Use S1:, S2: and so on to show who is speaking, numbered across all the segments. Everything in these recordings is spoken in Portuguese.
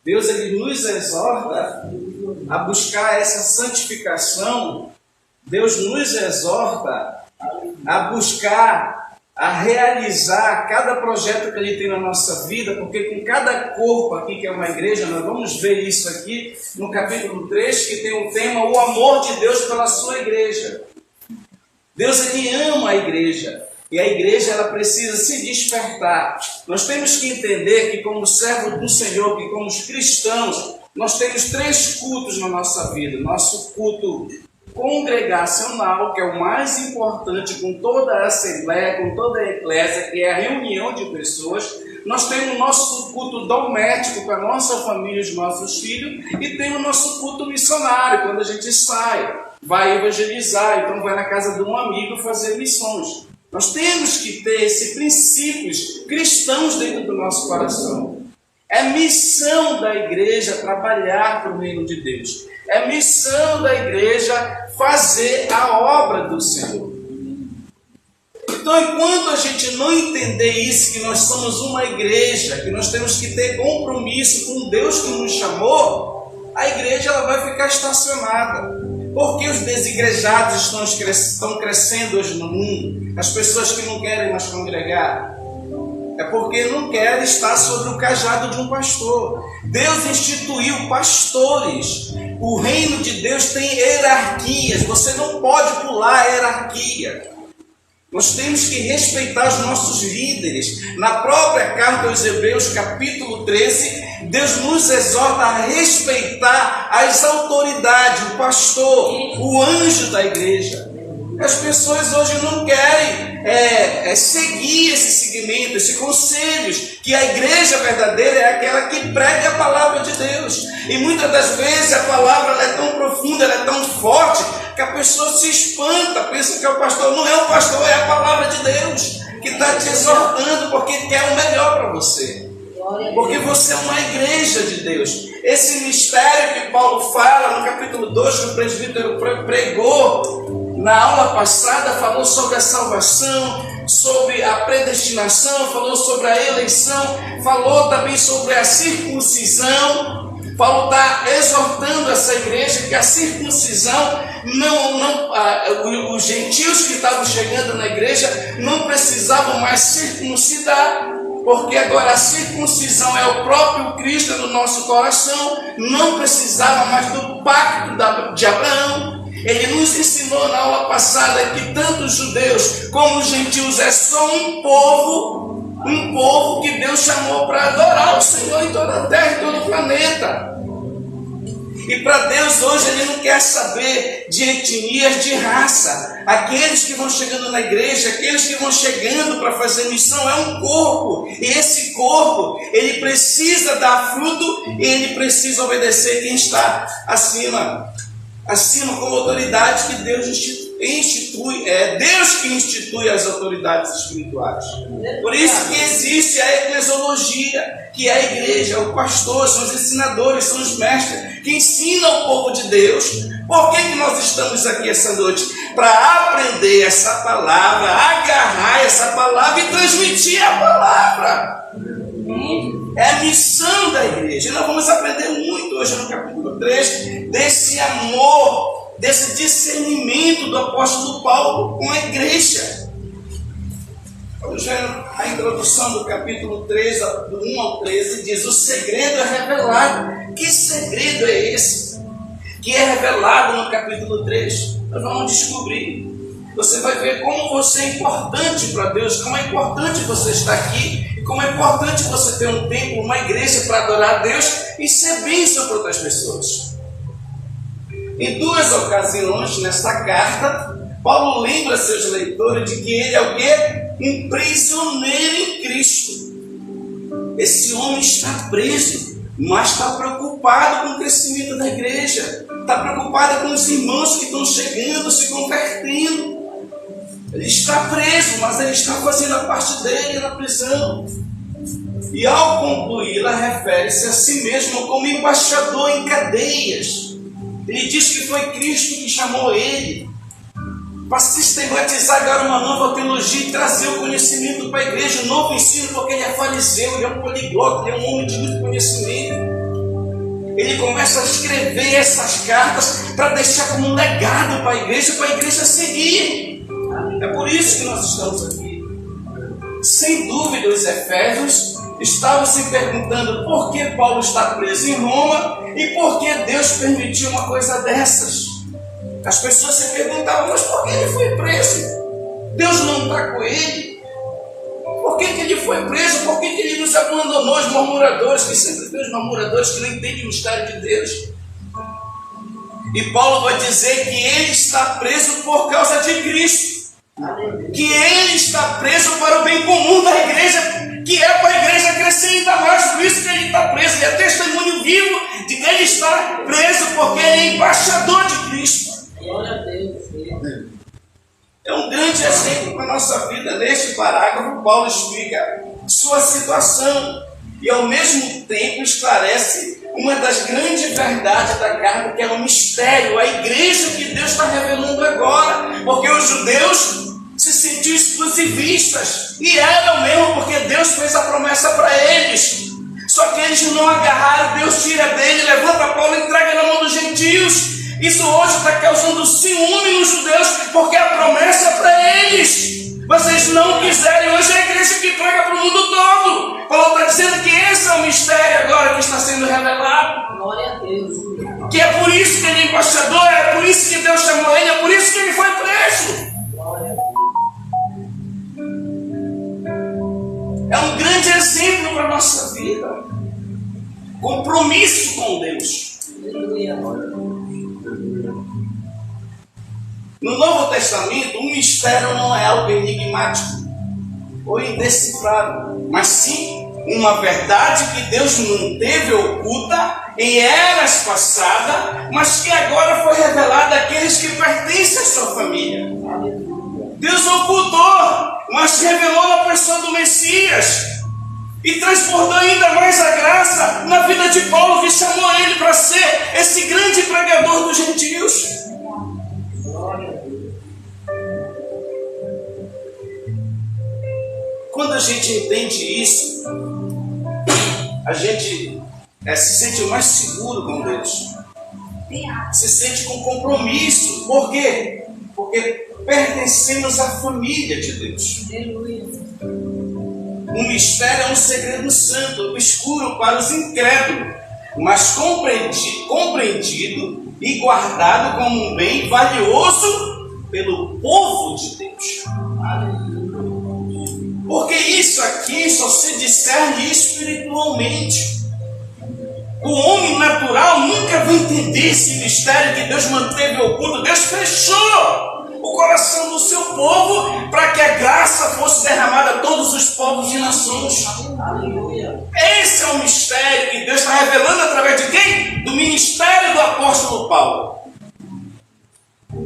S1: Deus ele nos exorta a buscar essa santificação. Deus nos exorta a buscar, a realizar cada projeto que Ele tem na nossa vida, porque com cada corpo aqui, que é uma igreja, nós vamos ver isso aqui no capítulo 3, que tem o tema o amor de Deus pela sua igreja. Deus ele ama a igreja, e a igreja ela precisa se despertar. Nós temos que entender que como servos do Senhor, que como cristãos, nós temos 3 cultos na nossa vida. Nosso culto congregacional, que é o mais importante, com toda a assembleia, com toda a eclésia, que é a reunião de pessoas. Nós temos o nosso culto doméstico com a nossa família, os nossos filhos, e tem o nosso culto missionário, quando a gente sai, vai evangelizar, então vai na casa de um amigo fazer missões. Nós temos que ter esses princípios cristãos dentro do nosso coração. É missão da igreja trabalhar para o reino de Deus. É missão da igreja fazer a obra do Senhor. Então, enquanto a gente não entender isso, que nós somos uma igreja, que nós temos que ter compromisso com Deus que nos chamou, a igreja ela vai ficar estacionada. Porque os desigrejados estão crescendo hoje no mundo? As pessoas que não querem mais congregar? É porque não querem estar sobre o cajado de um pastor. Deus instituiu pastores. O reino de Deus tem hierarquias. Você não pode pular a hierarquia. Nós temos que respeitar os nossos líderes. Na própria carta aos Hebreus, capítulo 13, Deus nos exorta a respeitar as autoridades, o pastor, o anjo da igreja. As pessoas hoje não querem seguir esse segmento, esses conselhos, que a igreja verdadeira é aquela que prega a palavra de Deus. E muitas das vezes a palavra ela é tão profunda, ela é tão forte, que a pessoa se espanta, pensa que é o pastor. Não é o pastor, é a palavra de Deus que está te exortando, porque quer o melhor para você. Porque você é uma igreja de Deus. Esse mistério que Paulo fala no capítulo 2, que o presbítero pregou na aula passada, falou sobre a salvação, sobre a predestinação, falou sobre a eleição, falou também sobre a circuncisão. Paulo está exortando essa igreja que a circuncisão, os gentios que estavam chegando na igreja não precisavam mais circuncidar, porque agora a circuncisão é o próprio Cristo no nosso coração, não precisava mais do pacto de Abraão. Ele nos ensinou na aula passada que tanto os judeus como os gentios é só um povo que Deus chamou para adorar o Senhor em toda a terra, em todo o planeta. E para Deus hoje Ele não quer saber de etnias, de raça. Aqueles que vão chegando na igreja, aqueles que vão chegando para fazer missão, é um corpo. E esse corpo, ele precisa dar fruto e ele precisa obedecer quem está acima como autoridade que Deus institui. É Deus que institui as autoridades espirituais. Por isso que existe a eclesiologia, que é a igreja, o pastor, são os ensinadores, são os mestres que ensinam o povo de Deus. Por que nós estamos aqui essa noite? Para aprender essa palavra, agarrar essa palavra e transmitir a palavra. É a missão da igreja. E nós vamos aprender muito hoje no capítulo 3 desse amor, desse discernimento do apóstolo Paulo com a igreja. Vamos ver a introdução do capítulo 3, do 1 ao 13, diz: o segredo é revelado. Que segredo é esse? Que é revelado no capítulo 3. Nós vamos descobrir. Você vai ver como você é importante para Deus, como é importante você estar aqui, como é importante você ter um templo, uma igreja para adorar a Deus e ser bênção para outras pessoas. Em 2 ocasiões, nesta carta, Paulo lembra seus leitores de que ele é o quê? Um prisioneiro em Cristo. Esse homem está preso, mas está preocupado com o crescimento da igreja, está preocupado com os irmãos que estão chegando, se convertendo. Ele está preso, mas ele está fazendo a parte dele na prisão. E ao concluir, ela refere-se a si mesmo como embaixador em cadeias. Ele diz que foi Cristo que chamou ele para sistematizar agora uma nova teologia e trazer o conhecimento para a igreja, um novo ensino, porque ele é fariseu, ele é um poliglota, ele é um homem de muito conhecimento. ele começa a escrever essas cartas para deixar como um legado para a igreja seguir. É por isso que nós estamos aqui. Sem dúvida, os efésios estavam se perguntando por que Paulo está preso em Roma e por que Deus permitiu uma coisa dessas. As pessoas se perguntavam, mas por que ele foi preso? Deus não está com ele? Por que ele foi preso? Por que ele nos abandonou? Os murmuradores, que sempre tem os murmuradores que não entendem o mistério de Deus. E Paulo vai dizer que ele está preso por causa de Cristo. Que ele está preso para o bem comum da igreja, que é para a igreja crescer ainda mais. Por isso que ele está preso. Ele é testemunho vivo de que ele está preso, porque ele é embaixador de Cristo.
S2: Glória a Deus.
S1: É um grande exemplo para a nossa vida. Neste parágrafo, Paulo explica sua situação e ao mesmo tempo esclarece uma das grandes verdades da carta, que é o mistério, a igreja que Deus está revelando agora, porque os judeus se sentiam exclusivistas, e eram mesmo, porque Deus fez a promessa para eles, só que eles não agarraram. Deus tira dele, levanta Paulo e entrega na mão dos gentios. Isso hoje está causando ciúme nos judeus, porque a promessa é para eles. Vocês não quiserem, hoje é a igreja que entrega para o mundo todo. Paulo está dizendo que esse é o mistério agora que está sendo revelado.
S2: Glória a Deus.
S1: Que é por isso que ele é embaixador, é por isso que Deus chamou ele, é por isso que ele foi preso.
S2: Glória a Deus.
S1: É um grande exemplo para a nossa vida. Compromisso com Deus.
S2: Aleluia.
S1: No Novo Testamento, o mistério não é algo enigmático ou indecifrável, mas sim uma verdade que Deus manteve oculta em eras passadas, mas que agora foi revelada àqueles que pertencem à sua família. Deus ocultou, mas revelou na pessoa do Messias e transbordou ainda mais a graça na vida de Paulo, que chamou ele para ser esse grande pregador dos gentios. Quando a gente entende isso, a gente se sente mais seguro com Deus. Se sente com compromisso. Por quê? Porque pertencemos à família de Deus. O mistério é um segredo santo, obscuro para os incrédulos, mas compreendido e guardado como um bem valioso pelo povo de Deus. Porque isso aqui só se discerne espiritualmente. O homem natural nunca vai entender esse mistério que Deus manteve oculto. Deus fechou o coração do seu povo para que a graça fosse derramada a todos os povos e nações.
S2: Aleluia.
S1: Esse é o mistério que Deus está revelando através de quem? Do ministério do apóstolo Paulo.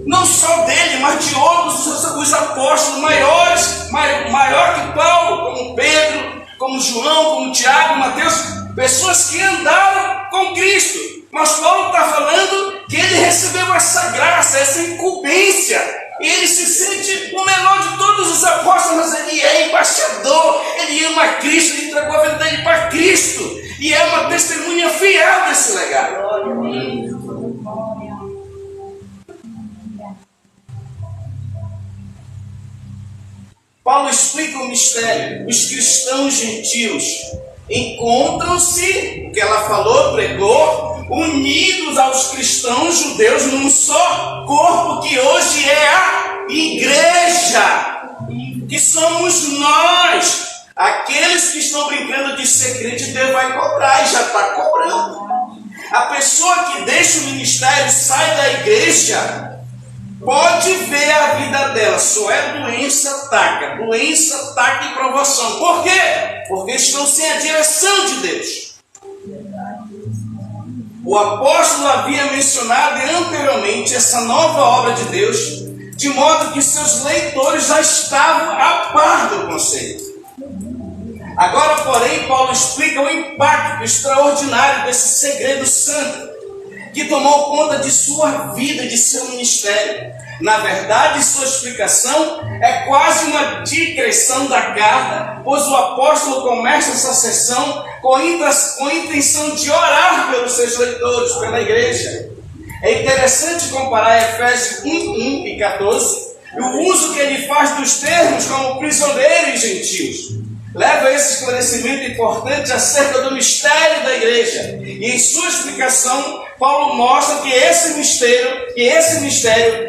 S1: Não só dele, mas de outros os apóstolos maiores, maior que Paulo, como Pedro, como João, como Tiago, Mateus, pessoas que andaram com Cristo. Mas Paulo está falando que ele recebeu essa graça, essa incumbência. Ele se sente o menor de todos os apóstolos, mas ele é embaixador, ele ama Cristo, ele entregou a vida dele para Cristo. E é uma testemunha fiel desse legado.
S2: Glória a Deus.
S1: Paulo explica o mistério. Os cristãos gentios encontram-se, o que ela falou, pregou, unidos aos cristãos judeus num só corpo, que hoje é a igreja, que somos nós. Aqueles que estão brincando de ser crente, Deus vai cobrar, e já está cobrando. A pessoa que deixa o ministério, sai da igreja, pode ver a vida dela, só é doença, ataca e provação. Por quê? Porque estão sem a direção de Deus. O apóstolo havia mencionado anteriormente essa nova obra de Deus, de modo que seus leitores já estavam a par do conceito. Agora, porém, Paulo explica o impacto extraordinário desse segredo santo, que tomou conta de sua vida e de seu ministério. Na verdade, sua explicação é quase uma digressão da carta, pois o apóstolo começa essa sessão com a intenção de orar pelos seus leitores, pela igreja. É interessante comparar Efésios 1 e 14, e o uso que ele faz dos termos como prisioneiro e gentios. Leva esse esclarecimento importante acerca do mistério da igreja. E em sua explicação, Paulo mostra que esse mistério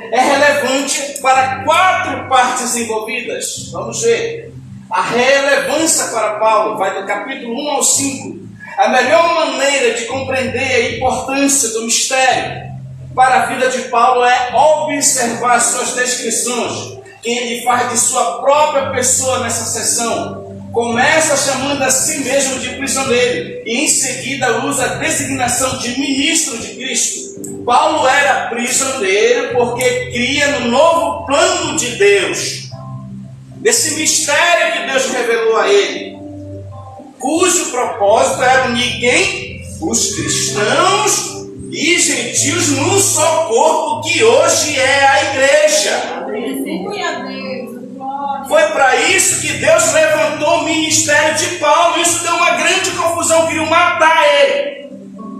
S1: é relevante para 4 partes envolvidas. Vamos ver. A relevância para Paulo vai do capítulo 1 ao 5. A melhor maneira de compreender a importância do mistério para a vida de Paulo é observar suas descrições, que ele faz de sua própria pessoa nessa sessão. Começa chamando a si mesmo de prisioneiro e em seguida usa a designação de ministro de Cristo. Paulo era prisioneiro porque cria no novo plano de Deus, desse mistério que Deus revelou a ele, cujo propósito era unir quem? Os cristãos e gentios num só corpo, que hoje é a igreja. Foi para isso que Deus levantou o ministério de Paulo. Isso deu uma grande confusão, queriam matar ele,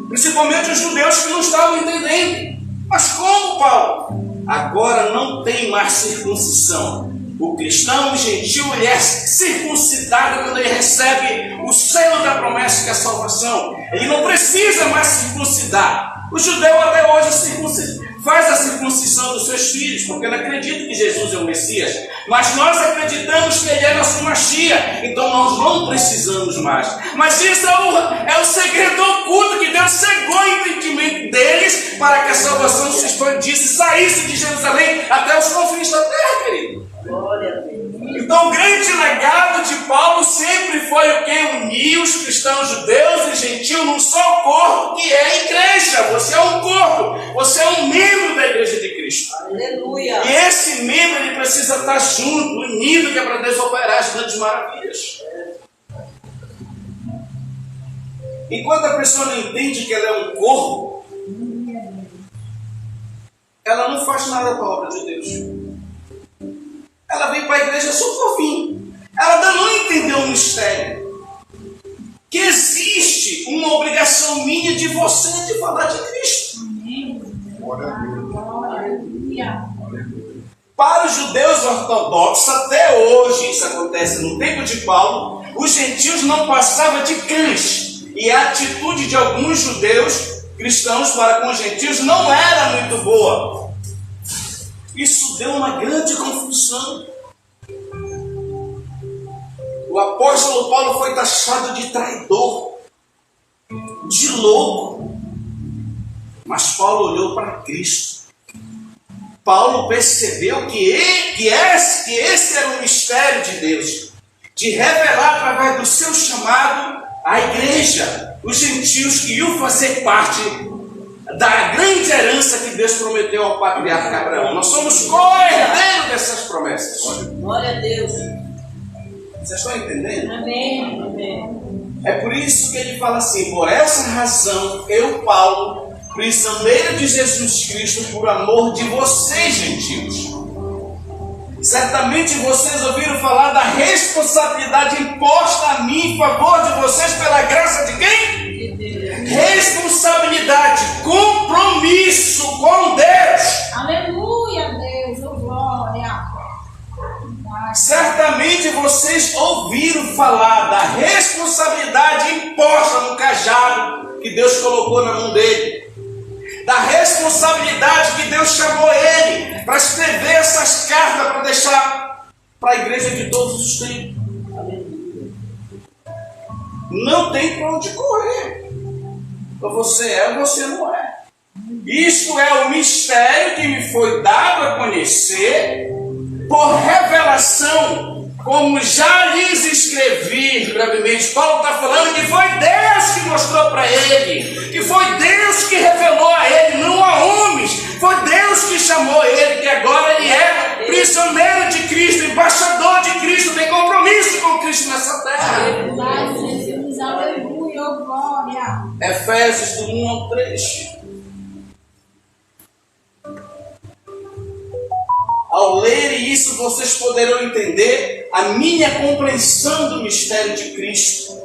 S1: principalmente os judeus que não estavam entendendo. Mas como, Paulo? Agora não tem mais circuncisão. O cristão, o gentil, ele é circuncidado quando ele recebe o selo da promessa, que é a salvação. Ele não precisa mais circuncidar. O judeu até hoje faz a circuncisão dos seus filhos, porque não acredita que Jesus é o Messias. Mas nós acreditamos que ele é nosso Mashiach, então nós não precisamos mais. Mas isso é o segredo oculto, que Deus cegou o entendimento deles para que a salvação se expandisse e saísse de Jerusalém até os confins da terra, querido. Então o grande legado de Paulo sempre foi o que? Unir os cristãos judeus e gentios num só corpo, que é a igreja. Você é um corpo, você é um membro da igreja de Cristo.
S2: Aleluia.
S1: E esse membro ele precisa estar junto, unido, que é para Deus operar as grandes maravilhas. Enquanto a pessoa não entende que ela é um corpo, ela não faz nada para a obra de Deus. Ela vem para a igreja só por fim. Ela ainda não entendeu o mistério. Que existe uma obrigação minha de você de falar de Cristo. Para os judeus ortodoxos, até hoje, isso acontece no tempo de Paulo, os gentios não passavam de cães. E a atitude de alguns judeus cristãos para com os gentios não era muito boa. Isso deu uma grande confusão. O apóstolo Paulo foi taxado de traidor, de louco. Mas Paulo olhou para Cristo. Paulo percebeu que esse era o mistério de Deus, de revelar através do seu chamado a igreja, os gentios que iam fazer parte da grande herança que Deus prometeu ao patriarca Abraão. Nós somos co-herdeiros dessas promessas.
S2: Glória a Deus.
S1: Vocês estão entendendo?
S2: Amém. Amém.
S1: É por isso que ele fala assim: por essa razão, eu, Paulo, prisioneiro de Jesus Cristo, por amor de vocês, gentios. Certamente vocês ouviram falar da responsabilidade imposta a mim em favor de vocês pela graça de quem? Responsabilidade, compromisso com Deus.
S2: Aleluia, Deus, oh glória.
S1: Certamente vocês ouviram falar da responsabilidade imposta no cajado que Deus colocou na mão dele, da responsabilidade que Deus chamou ele para escrever essas cartas para deixar para a igreja de todos os tempos. Não tem para onde correr. Ou você é ou você não é. Isto é o mistério que me foi dado a conhecer por revelação, como já lhes escrevi brevemente. Paulo está falando que foi Deus que mostrou para ele, que foi Deus que revelou a ele, não a homens. Foi Deus que chamou ele, que agora ele é prisioneiro de Cristo, embaixador de Cristo, tem compromisso com Cristo nessa terra.
S2: Aleluia, oh glória.
S1: Efésios do 1 ao 3. isso vocês poderão entender a minha compreensão do mistério de Cristo.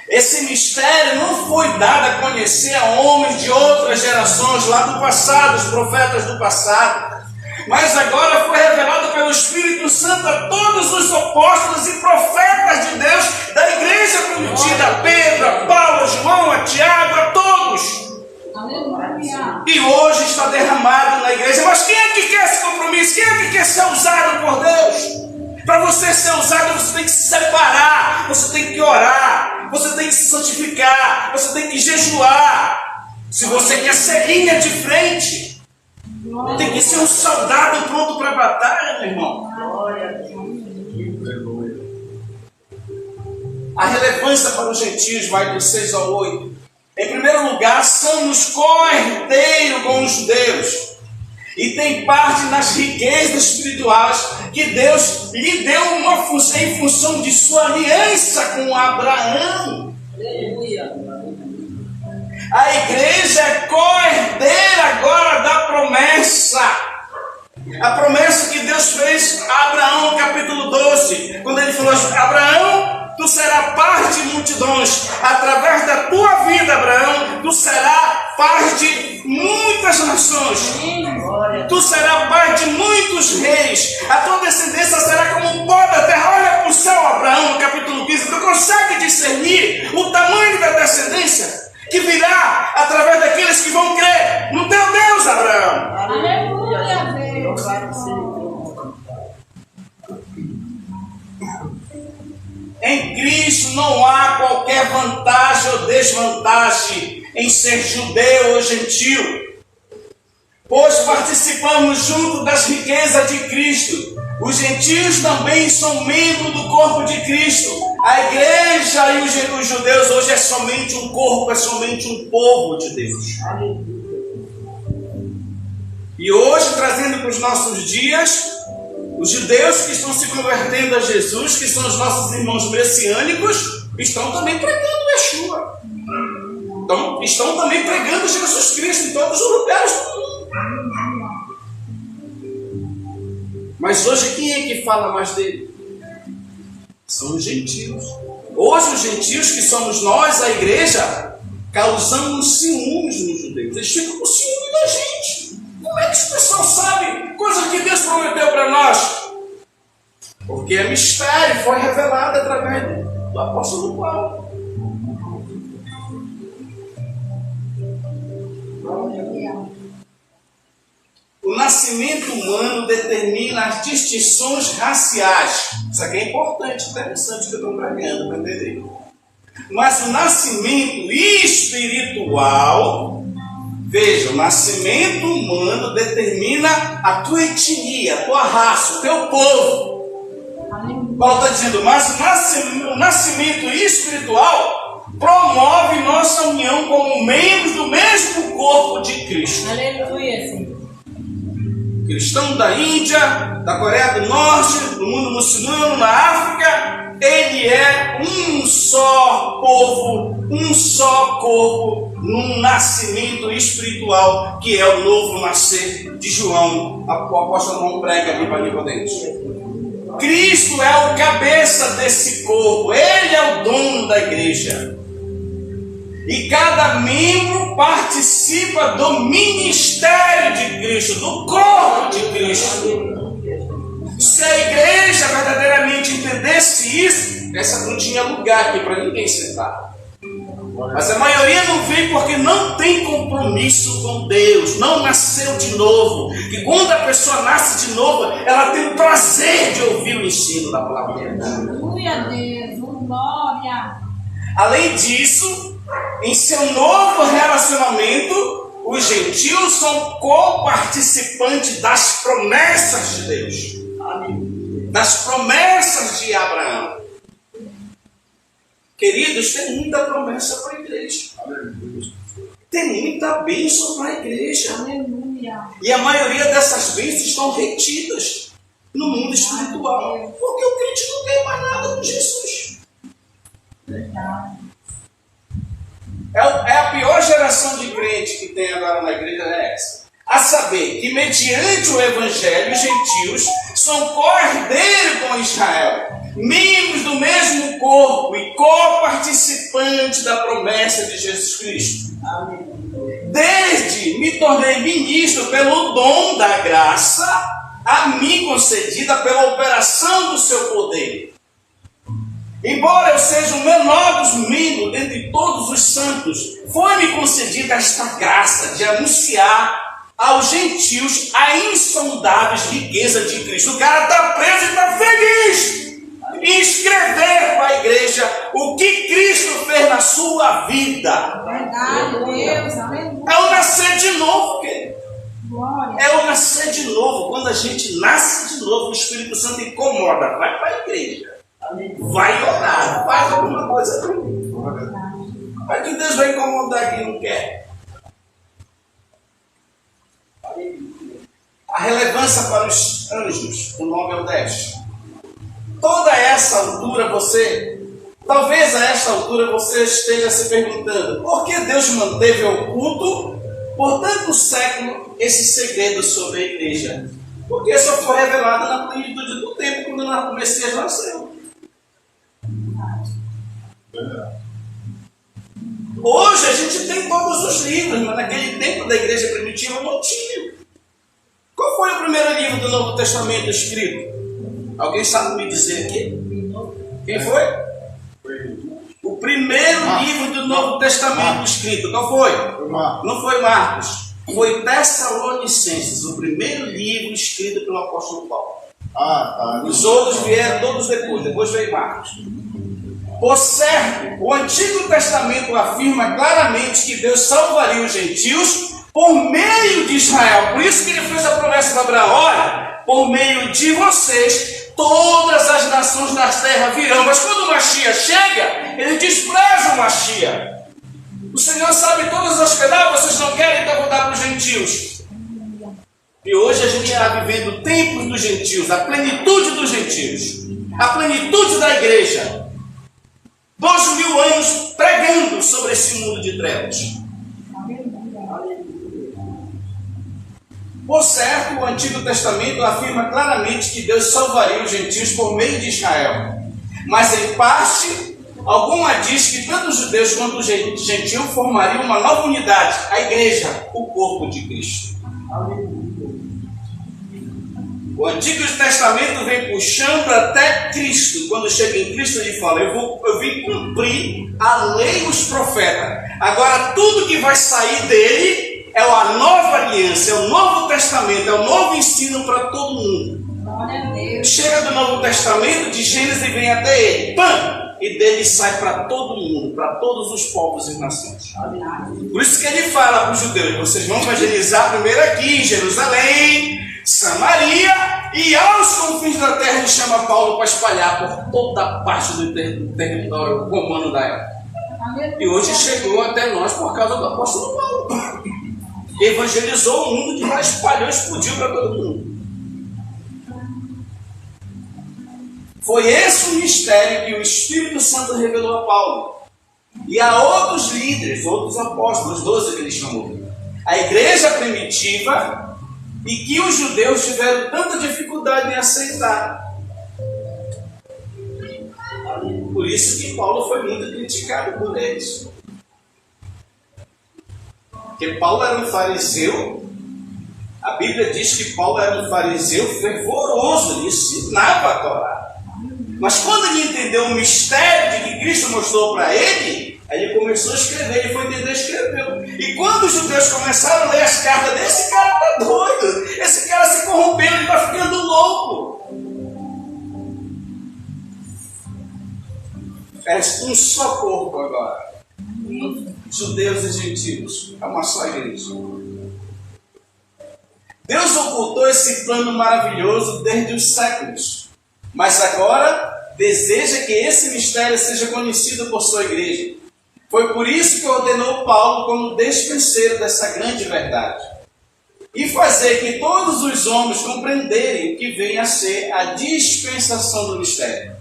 S1: Esse mistério não foi dado a conhecer a homens de outras gerações lá do passado, os profetas do passado, mas agora foi revelado pelo Espírito Santo a todos os apóstolos e profetas de Deus da igreja prometida, a Pedro, a Paulo, a João, a Tiago, a todos.
S2: Aleluia.
S1: E hoje está derramado na igreja. Mas quem é que quer esse compromisso? Quem é que quer ser usado por Deus? Para você ser usado, você tem que se separar, você tem que orar, você tem que se santificar, você tem que jejuar. Se você quer ser linha de frente, tem que ser um soldado pronto para a batalha, meu irmão. A relevância para os gentios vai do 6 ao 8. Em primeiro lugar, somos co-herdeiros com os judeus e tem parte nas riquezas espirituais que Deus lhe deu em função de sua aliança com Abraão.
S2: Aleluia.
S1: A igreja é co-herdeira agora da promessa. A promessa que Deus fez a Abraão no capítulo 12, quando ele falou: Abraão, tu serás parte de multidões. Através da tua vida, Abraão, tu serás parte de muitas nações. Tu serás parte de muitos reis. A tua descendência será como o pó da terra. Olha para o céu, Abraão, no capítulo 15. Tu consegue discernir o tamanho da descendência que virá através daqueles que vão crer no teu Deus, Abraão?
S2: Aleluia, Deus.
S1: Em Cristo não há qualquer vantagem ou desvantagem em ser judeu ou gentil, pois participamos junto das riquezas de Cristo. Os gentios também são membros do corpo de Cristo. A igreja e os judeus hoje é somente um corpo, é somente um povo de Deus. E hoje, trazendo para os nossos dias, os judeus que estão se convertendo a Jesus, que são os nossos irmãos messiânicos, estão também pregando Yeshua. Então, estão também pregando Jesus Cristo em todos os lugares do mundo. Mas hoje quem é que fala mais dele? São os gentios. Hoje os gentios, que somos nós, a igreja, causamos ciúmes nos judeus. Eles ficam com ciúme da gente. Como é que esse pessoal sabe coisas que Deus prometeu para nós? Porque é mistério, foi revelado através do apóstolo Paulo. O nascimento humano determina as distinções raciais. Isso aqui é importante, interessante que eu estou pregando para entender. Mas o nascimento espiritual, veja, o nascimento humano determina a tua etnia, a tua raça, o teu povo. Paulo está dizendo, mas o nascimento espiritual promove nossa união como membros do mesmo corpo de Cristo.
S2: Aleluia, Senhor.
S1: Cristão da Índia, da Coreia do Norte, do mundo muçulmano, na África, ele é um só povo, um só corpo, num nascimento espiritual, que é o novo nascer de João. O apóstolo João prega ali para Nicodemos. Cristo é o cabeça desse corpo, ele é o dono da igreja. E cada membro participa do ministério de Cristo, do corpo de Cristo. Se a igreja verdadeiramente entendesse isso, essa não tinha lugar aqui para ninguém sentar. Mas a maioria não vem porque não tem compromisso com Deus, não nasceu de novo. E quando a pessoa nasce de novo, ela tem o prazer de ouvir o ensino da palavra de Deus.
S2: Aleluia, Deus. Glória.
S1: Além disso, em seu novo relacionamento, os gentios são co-participantes das promessas de Deus, das promessas de Abraão. Queridos, tem muita promessa para a igreja, tem muita bênção para a igreja,
S2: Aleluia.
S1: e a maioria dessas bênçãos estão retidas no mundo espiritual, porque o crente não tem mais nada com Jesus. É a pior geração de crente que tem agora na igreja, é essa. A saber que mediante o evangelho, os gentios são co-herdeiros com Israel, membros do mesmo corpo e co-participantes da promessa de Jesus Cristo. Desde me tornei ministro pelo dom da graça a mim concedida pela operação do seu poder. Embora eu seja o menor dos membros dentre todos os santos, foi-me concedida esta graça de anunciar aos gentios a insondáveis riqueza de Cristo. O cara está preso e está feliz em escrever para a igreja o que Cristo fez na sua vida.
S2: Verdade, Deus, aleluia.
S1: É o nascer de novo, querido.
S2: Glória.
S1: É o nascer de novo. Quando a gente nasce de novo, o Espírito Santo incomoda. Vai para a igreja. Vai orar. Faz alguma coisa para mim. Mas que Deus vai incomodar quem não quer. A relevância para os anjos, o 9 ao 10. Toda essa altura talvez a esta altura você esteja se perguntando, por que Deus manteve oculto por tanto século esse segredo sobre a igreja? Porque só foi revelado na plenitude do tempo, quando o Messias nasceu. Hoje a gente tem todos os livros, mas naquele tempo da igreja primitiva não tinha. Qual foi o primeiro livro do Novo Testamento escrito? Alguém sabe me dizer aqui? Quem foi? O primeiro livro do Novo Testamento escrito. Qual foi? Não foi Marcos. Foi Tessalonicenses, o primeiro livro escrito pelo apóstolo Paulo. Os outros vieram todos depois veio Marcos. Por certo, o Antigo Testamento afirma claramente que Deus salvaria os gentios por meio de Israel. Por isso que ele fez a promessa para Abraão: olha, por meio de vocês, todas as nações da terra virão. Mas quando o Mashiach chega, ele despreza o Mashiach. O Senhor sabe todas as coisas. Vocês não querem, então vou dar para os gentios. E hoje a gente está vivendo tempos dos gentios, a plenitude dos gentios, a plenitude da igreja. 2000 anos pregando sobre esse mundo de trevas. Por certo, o Antigo Testamento afirma claramente que Deus salvaria os gentios por meio de Israel. Mas em parte, alguma diz que tanto os judeus quanto os gentios formariam uma nova unidade, a igreja, o corpo de Cristo. O Antigo Testamento vem puxando até Cristo. Quando chega em Cristo, ele fala: eu vim cumprir a lei e os profetas. Agora tudo que vai sair dele é a nova aliança, é o Novo Testamento, é o novo ensino para todo mundo.
S2: Glória a Deus.
S1: Chega do Novo Testamento, de Gênesis, e vem até ele. Pam! E dele sai para todo mundo, para todos os povos e nações. Por isso que ele fala para os judeus: vocês vão evangelizar primeiro aqui em Jerusalém, Samaria, e aos confins da terra ele chama Paulo para espalhar por toda parte do território romano da época. E hoje chegou até nós por causa do apóstolo Paulo. Evangelizou o mundo de lá, espalhou, explodiu para todo mundo. Foi esse o mistério que o Espírito Santo revelou a Paulo. E a outros líderes, outros apóstolos, 12 que ele chamou. A igreja primitiva, e que os judeus tiveram tanta dificuldade em aceitar. Por isso que Paulo foi muito criticado por eles. Porque Paulo era um fariseu. A Bíblia diz que Paulo era um fariseu fervoroso, ele ensinava a Torá. Mas quando ele entendeu o mistério de que Cristo mostrou para ele, aí ele começou a escrever, ele foi entender, escreveu. E quando os judeus começaram a ler as cartas desse cara está doido, esse cara se corrompeu, ele está ficando louco. É um só corpo agora. Judeus e gentios. É uma só igreja. Deus ocultou esse plano maravilhoso desde os séculos. Mas agora deseja que esse mistério seja conhecido por sua igreja. Foi por isso que ordenou Paulo como despenseiro dessa grande verdade. E fazer que todos os homens compreenderem o que vem a ser a dispensação do mistério.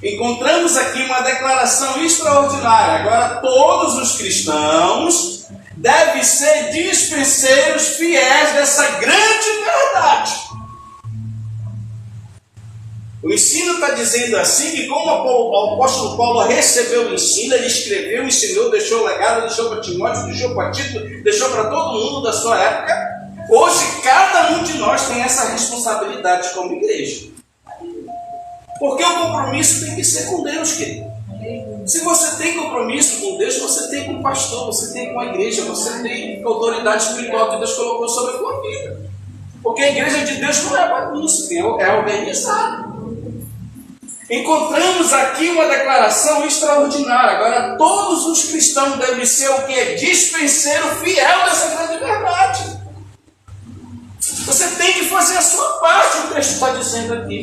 S1: Encontramos aqui uma declaração extraordinária. Agora todos os cristãos devem ser dispenseiros fiéis dessa grande verdade. O ensino está dizendo assim que como o apóstolo Paulo recebeu o ensino, ele escreveu, ensinou, deixou o legado, deixou para Timóteo, deixou para Tito, deixou para todo mundo da sua época. Hoje cada um de nós tem essa responsabilidade como igreja. Porque o compromisso tem que ser com Deus, querido. Se você tem compromisso com Deus, você tem com o pastor, você tem com a igreja, você tem com a autoridade espiritual que Deus colocou sobre a sua vida. Porque a igreja de Deus não é bagunça, é organizada. Encontramos aqui uma declaração extraordinária. Agora, todos os cristãos devem ser o que? Dispenseiro fiel dessa grande verdade. Você tem que fazer a sua parte, o texto está dizendo aqui.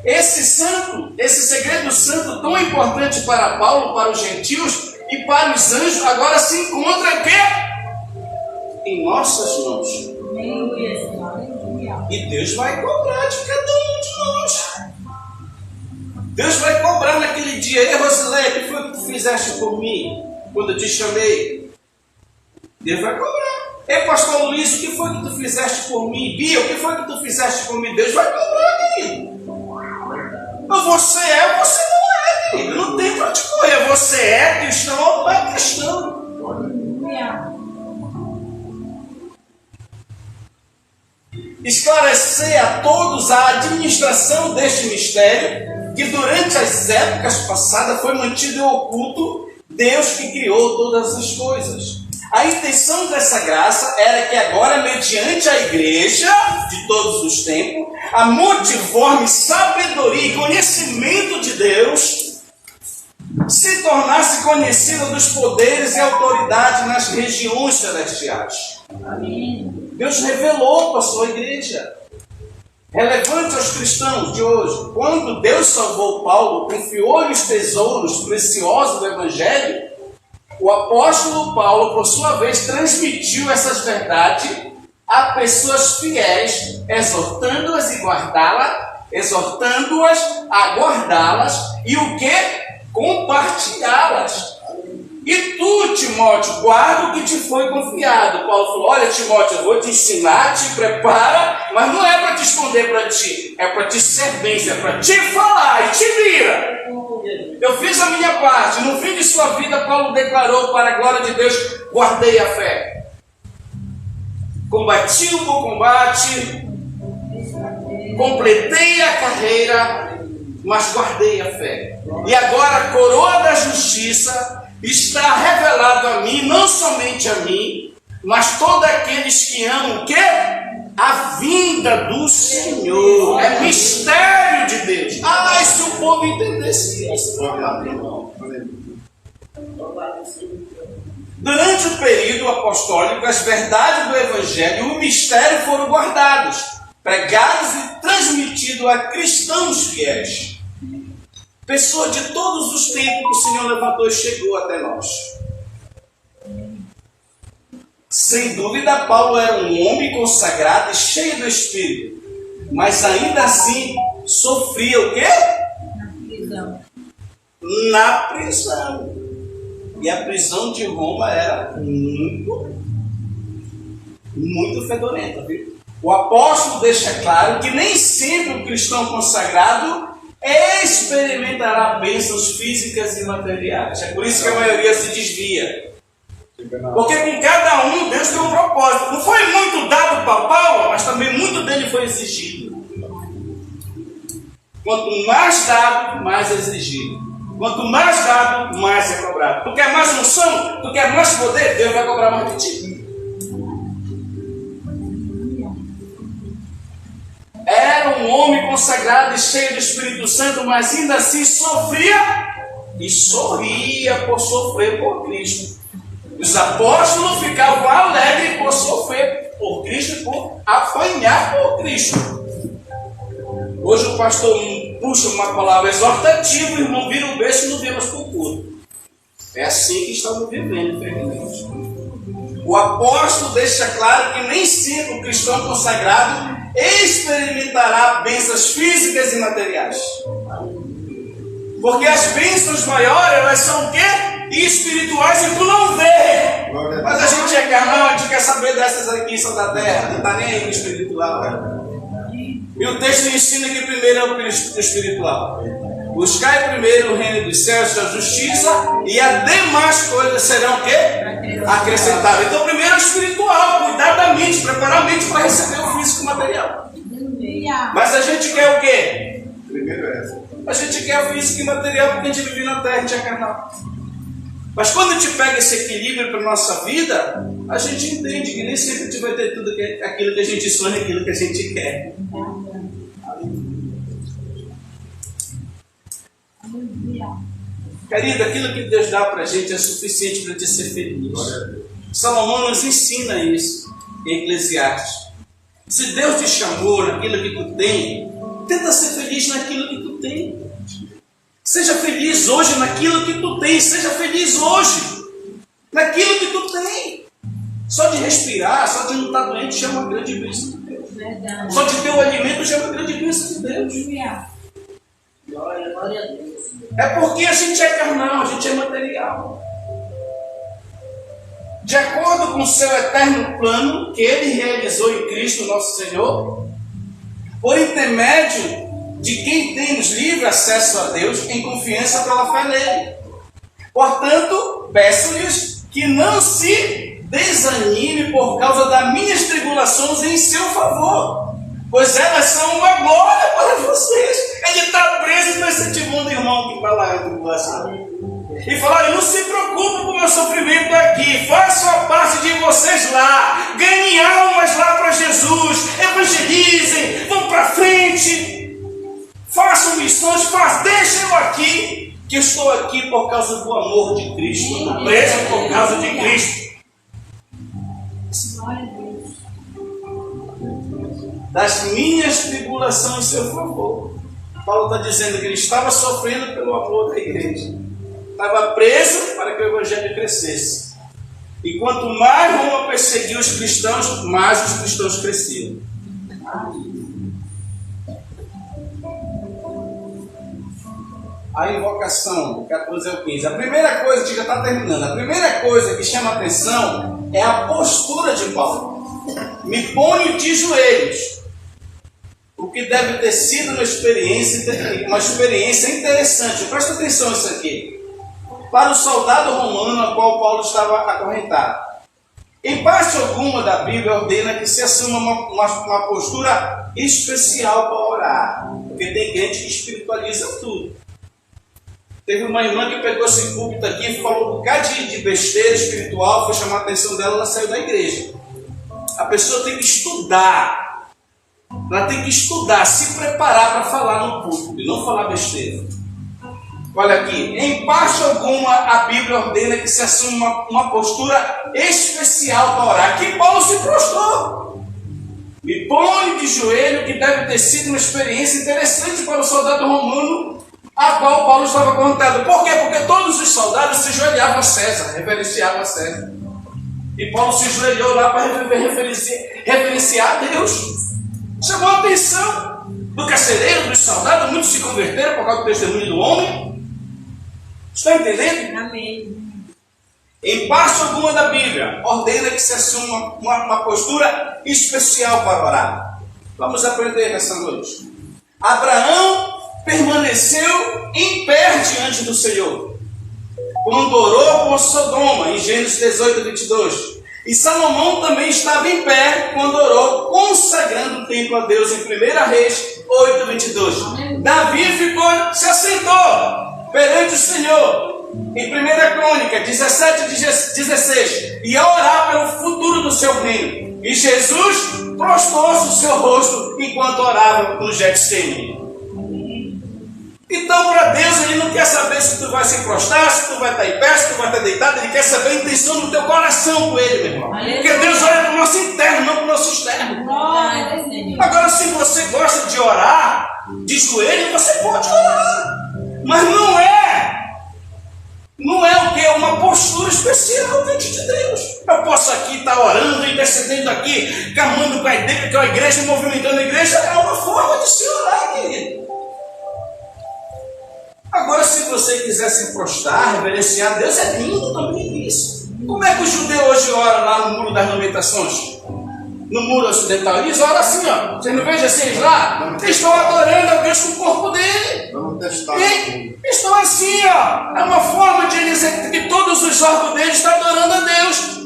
S1: Esse segredo santo tão importante para Paulo, para os gentios e para os anjos, agora se encontra aqui em nossas mãos. E Deus vai cobrar de cada um de nós. Deus vai cobrar naquele dia. Ei, Rosilé, o que foi que tu fizeste por mim quando eu te chamei? Deus vai cobrar. Ei, pastor Luiz, o que foi que tu fizeste por mim? Bia, o que foi que tu fizeste por mim? Deus vai cobrar, querido. Mas você é ou você não é, querido. Não tem para te correr. Você é cristão ou não é cristão. Esclarecer a todos a administração deste mistério, que durante as épocas passadas foi mantido em oculto, Deus que criou todas as coisas. A intenção dessa graça era que agora, mediante a igreja de todos os tempos, a multiforme sabedoria e conhecimento de Deus se tornasse conhecida dos poderes e autoridade nas regiões celestiais. Amém. Deus revelou para a sua igreja. Relevante aos cristãos de hoje, quando Deus salvou Paulo, confiou-lhe os tesouros preciosos do Evangelho, o apóstolo Paulo, por sua vez, transmitiu essas verdades a pessoas fiéis, exortando-as a guardá-las e o que? Compartilhá-las. E tu, Timóteo, guarda o que te foi confiado. Paulo falou, olha, Timóteo, eu vou te ensinar, te prepara, mas não é para te esconder para ti, é para te ser bênção, é para te falar e te vira. Eu fiz a minha parte. No fim de sua vida, Paulo declarou para a glória de Deus, guardei a fé. Combati o bom combate, completei a carreira, mas guardei a fé. E agora a coroa da justiça está revelado a mim, não somente a mim, mas todos aqueles que amam o quê? A vinda do Senhor. É mistério de Deus. Ah, se o povo entendesse isso. Durante o período apostólico, as verdades do Evangelho e o mistério foram guardados, pregados e transmitidos a cristãos fiéis. Pessoa de todos os tempos que o Senhor levantou e chegou até nós. Sem dúvida, Paulo era um homem consagrado e cheio do Espírito. Mas ainda assim, sofria o quê? Na prisão. E a prisão de Roma era muito fedorenta, viu? O apóstolo deixa claro que nem sempre o cristão consagrado experimentará bênçãos físicas e materiais. É por isso que a maioria se desvia. Porque com cada um Deus tem um propósito. Não foi muito dado para Paulo, mas também muito dele foi exigido. Quanto mais dado, mais exigido. Quanto mais dado, mais é cobrado. Tu quer mais unção? Tu quer mais poder? Deus vai cobrar mais de ti. Era um homem consagrado e cheio do Espírito Santo, mas ainda assim sofria e sorria por sofrer por Cristo. Os apóstolos ficavam alegres por sofrer por Cristo e por apanhar por Cristo. Hoje o pastor puxa uma palavra exortativa, o irmão vira o berço e não vê mais para o culto. É assim que estamos vivendo, infelizmente. O apóstolo deixa claro que nem sempre o cristão consagrado experimentará bênçãos físicas e materiais. Porque as bênçãos maiores, elas são o quê? Espirituais e tu não vê. Mas a gente é carnal, a gente quer saber dessas aqui, são da terra, não está nem aí no espiritual. E o texto ensina que primeiro é o espiritual. Buscai primeiro o reino dos céus, sua justiça, e as demais coisas serão o quê? Acrescentadas. Então primeiro é o espiritual, cuidar da mente, preparar a mente para receber o físico material. Mas a gente quer o quê? Primeiro é essa. A gente quer o físico e material porque a gente vive na terra, a gente é carnal. Mas quando a gente pega esse equilíbrio para a nossa vida, a gente entende que nem sempre a gente vai ter tudo aquilo que a gente sonha, aquilo que a gente quer. Querido, aquilo que Deus dá para a gente é suficiente para te ser feliz. Salomão nos ensina isso em Eclesiastes. Se Deus te chamou naquilo que tu tem, tenta ser feliz naquilo que tu tem. Seja feliz hoje naquilo que tu tem. Seja feliz hoje naquilo que tu tem. Só de respirar, só de não estar doente já é uma grande bênção de Deus. Só de ter o alimento já é uma grande bênção de Deus.
S2: Glória a Deus.
S1: É porque a gente é carnal, a gente é material. De acordo com o seu eterno plano que Ele realizou em Cristo nosso Senhor, por intermédio de quem temos livre acesso a Deus em confiança pela fé nele. Portanto, peço-lhes que não se desanime por causa das minhas tribulações em seu favor, pois elas são uma glória para vocês. Ele está preso nesse mundo, irmão, que vai lá em tribulação. E fala, não se preocupe com o meu sofrimento aqui, façam a parte de vocês lá, ganhem almas lá para Jesus, evangelizem, vão para frente, façam missões, deixem eu aqui, que eu estou aqui por causa do amor de Cristo, estou preso por causa de Cristo.
S2: Glória a Deus.
S1: Das minhas tribulações em seu favor. Paulo está dizendo que ele estava sofrendo pelo amor da igreja. Estava preso para que o evangelho crescesse. E quanto mais Roma perseguia os cristãos, mais os cristãos cresciam. A invocação, do 14 ao 15. A primeira coisa que já está terminando. A primeira coisa que chama a atenção é a postura de Paulo. Me ponho de joelhos. O que deve ter sido uma experiência interessante. Presta atenção nisso aqui. Para o soldado romano a qual Paulo estava acorrentado. Em parte alguma da Bíblia ordena que se assuma uma postura especial para orar. Porque tem gente que espiritualiza tudo. Teve uma irmã que pegou esse púlpito aqui e falou um bocado de besteira espiritual, foi chamar a atenção dela, ela saiu da igreja. A pessoa tem que estudar. Ela tem que estudar, se preparar para falar no púlpito e não falar besteira. Olha aqui, em parte alguma a Bíblia ordena que se assuma uma postura especial para orar. Aqui Paulo se prostrou. Me põe de joelho, que deve ter sido uma experiência interessante para o soldado romano a qual Paulo estava acorrentado. Por quê? Porque todos os soldados se ajoelhavam a César, reverenciavam a César. E Paulo se ajoelhou lá para reverenciar a Deus. Chamou a atenção do carcereiro, dos soldados, muitos se converteram por causa do testemunho do homem. Está entendendo?
S2: Amém.
S1: Em parte alguma da Bíblia, ordena que se assuma uma postura especial para orar. Vamos aprender nessa noite. Abraão permaneceu em pé diante do Senhor quando orou por Sodoma, em Gênesis 18, 22. E Salomão também estava em pé quando orou, consagrando o templo a Deus, em 1 Reis 8, 22. Davi se assentou perante o Senhor em 1 Crônica 17, 16, e a orar pelo futuro do seu reino. E Jesus prostrou-se o seu rosto enquanto orava no Getsemane. Então, para Deus, Ele não quer saber se tu vai se prostrar, se tu vai estar em pé, se tu vai estar deitado. Ele quer saber a intenção do teu coração com Ele, meu irmão. Porque Deus olha para o nosso interno, não para o nosso externo. Agora, se você gosta de orar de joelho, você pode orar. Mas não é o que? Uma postura especial diante de Deus. Eu posso aqui estar orando, intercedendo aqui, clamando com a igreja, movimentando a igreja. É uma forma de se orar, querido. Agora, se você quiser se prostrar, reverenciar a Deus, é lindo também isso. Como é que o judeu hoje ora lá no Muro das Lamentações? no muro ocidental. Eles oram assim, ó. Vocês não vejam assim lá? Eles estão adorando a Deus com o corpo dele.
S3: Vamos testar.
S1: E estão assim, ó. É uma forma de dizer que todos os órgãos deles estão adorando a Deus.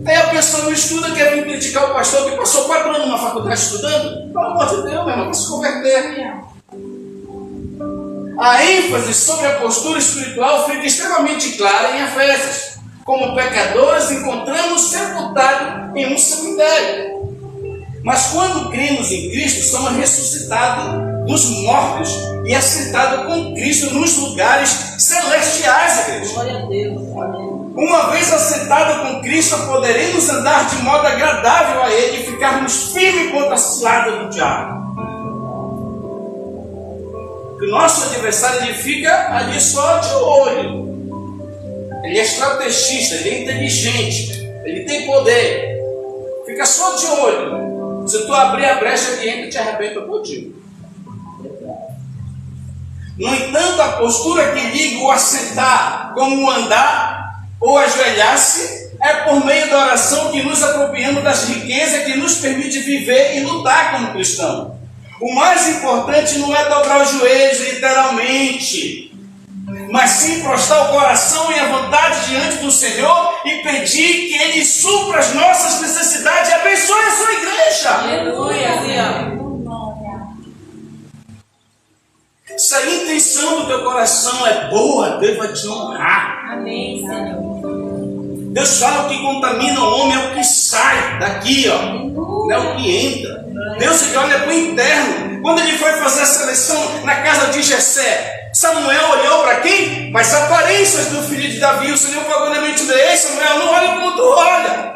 S1: Aí a pessoa não estuda, quer vir criticar o pastor que passou 4 anos na faculdade estudando. Pelo amor de Deus, meu irmão, para se converter. A ênfase sobre a postura espiritual fica extremamente clara em Efésios. Como pecadores, encontramos sepultado em um cemitério. Mas quando cremos em Cristo, somos ressuscitados dos mortos e assentados com Cristo nos lugares celestiais, igreja.
S2: Glória a Deus.
S1: Uma vez assentados com Cristo, poderemos andar de modo agradável a Ele e ficarmos firmes contra a cilada do diabo. O nosso adversário, ele fica ali só de olho. Ele é estrategista, ele é inteligente, ele tem poder. Fica só de olho. Se tu abrir a brecha, ele entra e te arrebenta todinho. No entanto, a postura que liga o assentar como o andar ou ajoelhar-se é por meio da oração que nos apropriamos das riquezas que nos permite viver e lutar como cristão. O mais importante não é dobrar os joelhos literalmente, mas sim prostrar o coração e a vontade diante do Senhor e pedir que Ele supra as nossas necessidades e abençoe a sua igreja.
S2: Aleluia.
S1: Se a intenção do teu coração é boa, Deus vai te honrar.
S2: Amém, Senhor.
S1: Deus fala que contamina o homem é o que sai daqui, ó. Não é o que entra. Deus ele olha para o interno. Quando ele foi fazer a seleção na casa de Jessé, Samuel olhou para quem? Para as aparências do filho de Davi. O Senhor pagou na mente dele: ei, Samuel, não olha como tu olha.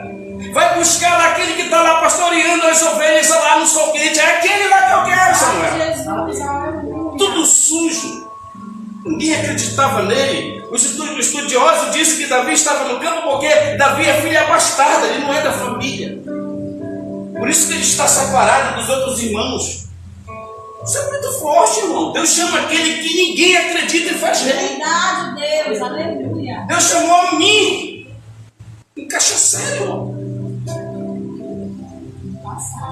S1: Vai buscar lá aquele que está lá pastoreando as ovelhas lá no sol quente. É aquele lá que eu quero, Samuel. Tudo sujo. Ninguém acreditava nele. Os estudiosos dizem que Davi estava no campo porque Davi é filha bastarda, ele não é da família. Por isso que ele está separado dos outros irmãos. Isso é muito forte, irmão. Deus chama aquele que ninguém acredita e faz rei.
S2: Verdade, Deus. Aleluia.
S1: Deus chamou a mim. Encaixa sério, irmão.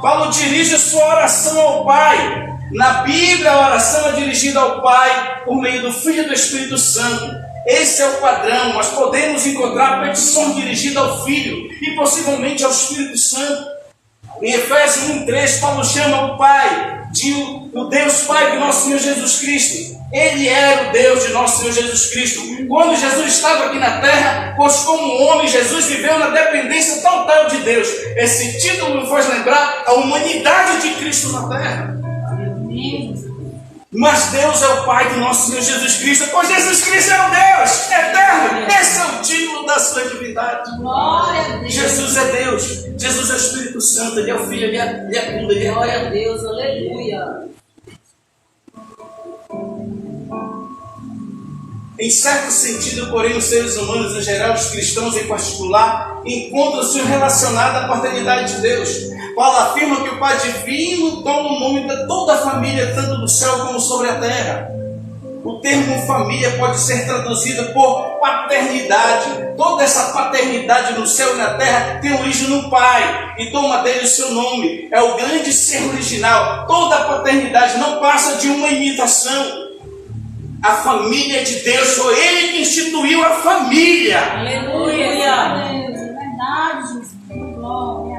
S1: Paulo dirige sua oração ao Pai. Na Bíblia, a oração é dirigida ao Pai por meio do Filho e do Espírito Santo. Esse é o padrão, mas podemos encontrar petições dirigidas ao Filho e possivelmente ao Espírito Santo. Em Efésios 1:3, Paulo chama o Pai de o Deus Pai de nosso Senhor Jesus Cristo. Ele era o Deus de nosso Senhor Jesus Cristo. Quando Jesus estava aqui na terra, pois como homem, Jesus viveu na dependência total de Deus. Esse título me faz lembrar a humanidade de Cristo na terra. Mas Deus é o Pai de nosso Senhor Jesus Cristo, pois Jesus Cristo é o Deus eterno. Esse é o título da sua divindade.
S2: Glória a Deus.
S1: Jesus é Deus, Jesus é o Espírito Santo, Ele é o Filho, Ele é tudo, Ele é
S2: Glória a Deus. Aleluia.
S1: Em certo sentido, porém, os seres humanos em geral, os cristãos em particular, encontram-se relacionados à paternidade de Deus. Paulo afirma que o Pai Divino toma o nome de toda a família, tanto do céu como sobre a terra. O termo família pode ser traduzido por paternidade. Toda essa paternidade no céu e na terra tem origem no Pai e toma dele o seu nome. É o grande ser original. Toda a paternidade não passa de uma imitação. A família de Deus, foi Ele que instituiu a família.
S2: Aleluia.
S4: Verdade, Jesus. Glória.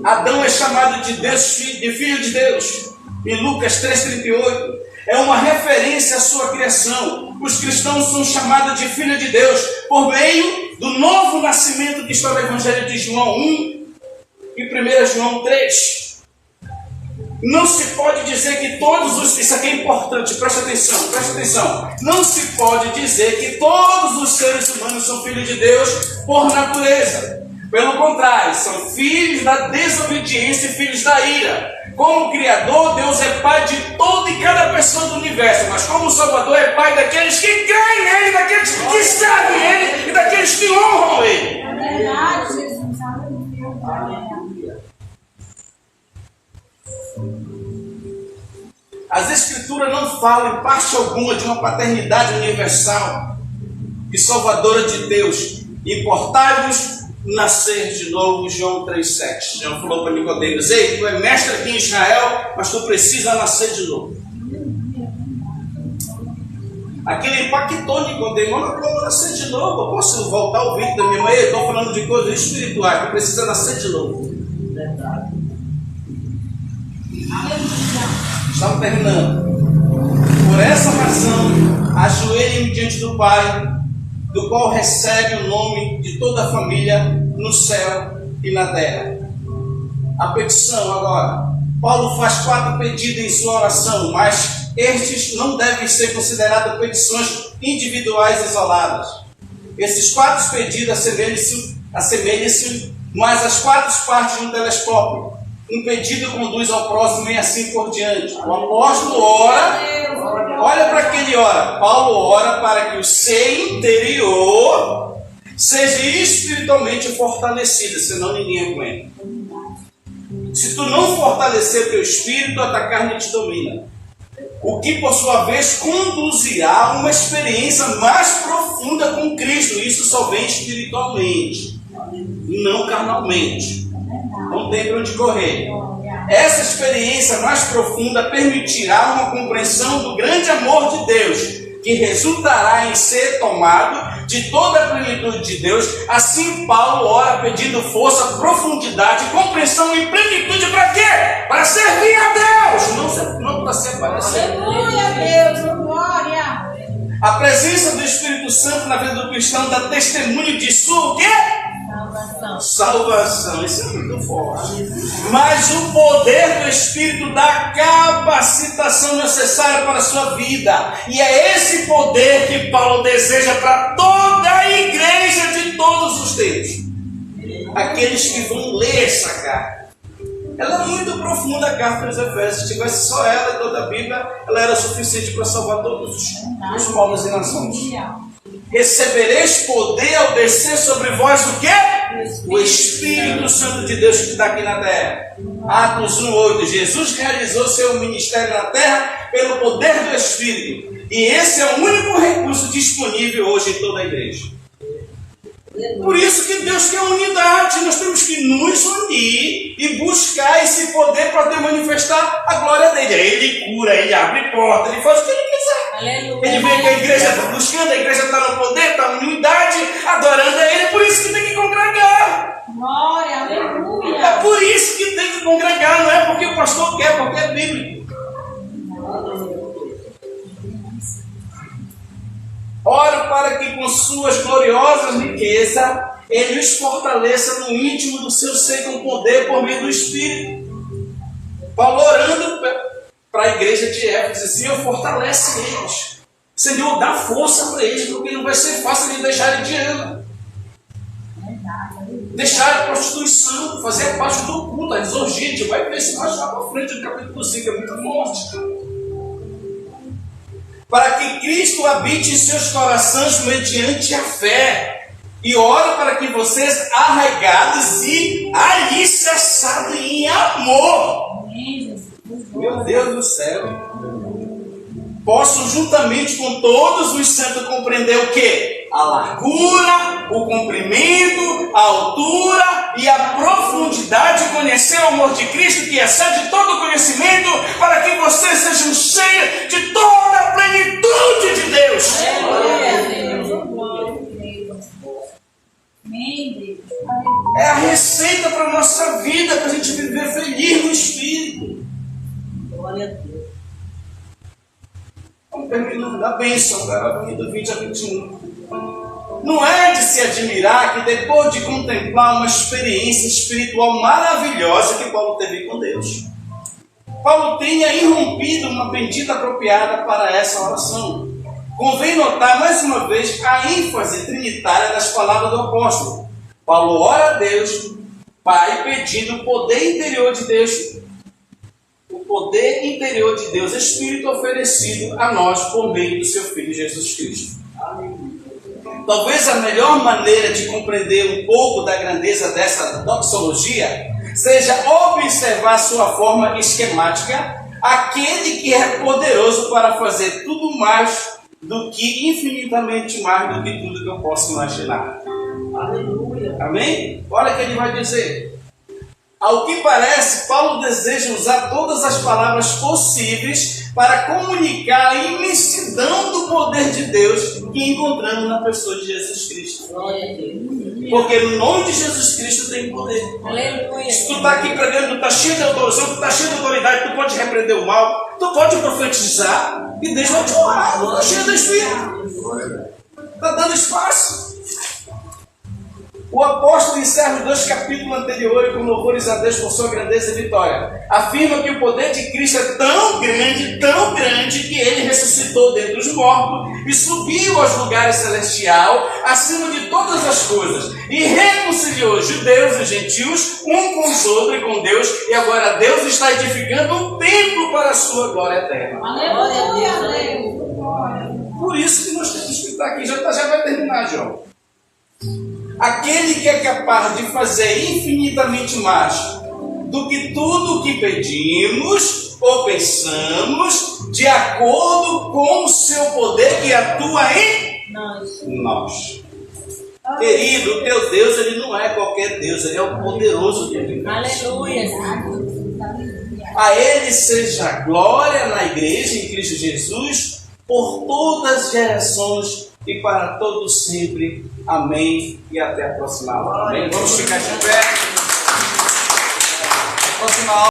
S1: Adão é chamado de Deus, de filho de Deus. Em Lucas 3,38, é uma referência à sua criação. Os cristãos são chamados de filho de Deus por meio do novo nascimento que está no Evangelho de João 1 e 1 João 3. Não se pode dizer que todos os... Isso aqui é importante, presta atenção. Não se pode dizer que todos os seres humanos são filhos de Deus por natureza. Pelo contrário, são filhos da desobediência e filhos da ira. Como Criador, Deus é Pai de toda e cada pessoa do universo. Mas como Salvador, é Pai daqueles que creem nele, daqueles que servem Ele e daqueles que honram Ele.
S4: Verdade, Jesus. Aleluia.
S1: As Escrituras não falam em parte alguma de uma paternidade universal e salvadora de Deus. Importai-vos nascer de novo, João 3,7. João falou para Nicodemos: ei, tu é mestre aqui em Israel, mas tu precisa nascer de novo. Aquilo impactou Nicodemos: eu não vou nascer de novo, eu posso voltar ao vídeo da minha mãe, eu estou falando de coisas espirituais, tu precisa nascer de novo.
S2: Verdade.
S1: Estamos terminando. Por essa razão, ajoelhem diante do Pai, do qual recebe o nome de toda a família no céu e na terra. A petição agora. Paulo faz 4 pedidos em sua oração, mas estes não devem ser considerados petições individuais isoladas. Esses 4 pedidos assemelham-se mais às 4 partes de um telescópio. Um pedido conduz ao próximo e assim por diante. O apóstolo ora, olha para quem ele ora. Paulo ora para que o ser interior seja espiritualmente fortalecido, senão ninguém aguenta. Se tu não fortalecer teu espírito, a tua carne te domina. O que, por sua vez, conduzirá a uma experiência mais profunda com Cristo. Isso só vem espiritualmente, não carnalmente. Não tem para onde correr. Essa experiência mais profunda permitirá uma compreensão do grande amor de Deus, que resultará em ser tomado de toda a plenitude de Deus. Assim Paulo ora pedindo força, profundidade, compreensão e plenitude para quê? Para servir a Deus, não para se aparecer.
S4: Aleluia, Deus, glória.
S1: A presença do Espírito Santo na vida do cristão dá testemunho de sua o quê? Salvação. Isso é muito forte. Mas o poder do Espírito dá a capacitação necessária para a sua vida. E é esse poder que Paulo deseja para toda a igreja de todos os tempos. Aqueles que vão ler essa carta. Ela é muito profunda, a carta dos Efésios. Se tivesse só ela e toda a Bíblia, ela era suficiente para salvar todos os povos e nações. Recebereis poder ao descer sobre vós o quê? O Espírito Santo de Deus que está aqui na terra. Atos 1:8. Jesus realizou seu ministério na terra pelo poder do Espírito. E esse é o único recurso disponível hoje em toda a igreja. Por isso que Deus quer unidade. Nós temos que nos unir e buscar esse poder para manifestar a glória dele. Ele cura, ele abre porta, ele faz o que ele quiser.
S2: Aleluia.
S1: Ele vê que a igreja está buscando, a igreja está no poder, está em unidade, adorando a ele. Por isso que tem que congregar.
S4: Glória, aleluia.
S1: É por isso que tem que congregar. Não é porque o pastor quer, porque é bíblico. Oro para que com suas gloriosas riquezas ele os fortaleça no íntimo do seu ser com poder por meio do Espírito. Paulo orando para a igreja de Éfeso, Senhor, fortalece eles. Senhor, dá força para eles, porque não vai ser fácil de deixarem de ano. Deixar a prostituição, fazer parte do culto, a exorgia. A gente vai ver isso mais lá para frente no capítulo 5, é muito forte. Para que Cristo habite em seus corações mediante a fé. E oro para que vocês, arraigados e alicerçados em amor, meu Deus do céu, possam juntamente com todos os santos compreender o quê? A largura, o comprimento, a altura e a profundidade de conhecer o amor de Cristo, que excede todo conhecimento, para que vocês sejam cheios de toda a plenitude de Deus. É a receita para a nossa vida, para a gente viver feliz no Espírito.
S2: Glória a Deus.
S1: Vamos terminando da bênção, agora do 20 a 21. Não é de se admirar que depois de contemplar uma experiência espiritual maravilhosa que Paulo teve com Deus, Paulo tenha irrompido uma bendita apropriada para essa oração. Convém notar mais uma vez a ênfase trinitária das palavras do apóstolo. Paulo ora a Deus, Pai, pedindo o poder interior de Deus, o poder interior de Deus, Espírito oferecido a nós por meio do seu Filho Jesus Cristo. Talvez a melhor maneira de compreender um pouco da grandeza dessa doxologia seja observar sua forma esquemática, aquele que é poderoso para fazer tudo mais do que, infinitamente mais do que tudo que eu posso imaginar.
S2: Aleluia.
S1: Amém? Olha o que ele vai dizer. Ao que parece, Paulo deseja usar todas as palavras possíveis para comunicar a imensidão do poder de Deus que encontramos na pessoa de Jesus Cristo.
S2: Glória a Deus.
S1: Porque no nome de Jesus Cristo tem poder.
S4: Aleluia.
S1: Se tu está aqui pregando, tu está cheio de autorização, tu está cheio de autoridade, tu pode repreender o mal, tu pode profetizar e Deus vai te honrar. Tu está cheio do Espírito. Está dando espaço. O apóstolo encerra os 2 capítulos anteriores com louvores a Deus por sua grandeza e vitória. Afirma que o poder de Cristo é tão grande, que ele ressuscitou dentre os mortos e subiu aos lugares celestiais, acima de todas as coisas, e reconciliou judeus e gentios, um com os outros e com Deus, e agora Deus está edificando um templo para a sua glória eterna.
S4: Aleluia. Aleluia.
S1: Por isso que nós temos que estar aqui. Já vai terminar, João. Aquele que é capaz de fazer infinitamente mais do que tudo o que pedimos ou pensamos, de acordo com o seu poder que atua em nós. Querido, o teu Deus, ele não é qualquer Deus, ele é o poderoso do universo.
S4: Aleluia.
S1: A ele seja a glória na igreja em Cristo Jesus por todas as gerações e para todos sempre. Amém. E até a próxima aula. Amém. Vamos ficar de pé. Próxima aula.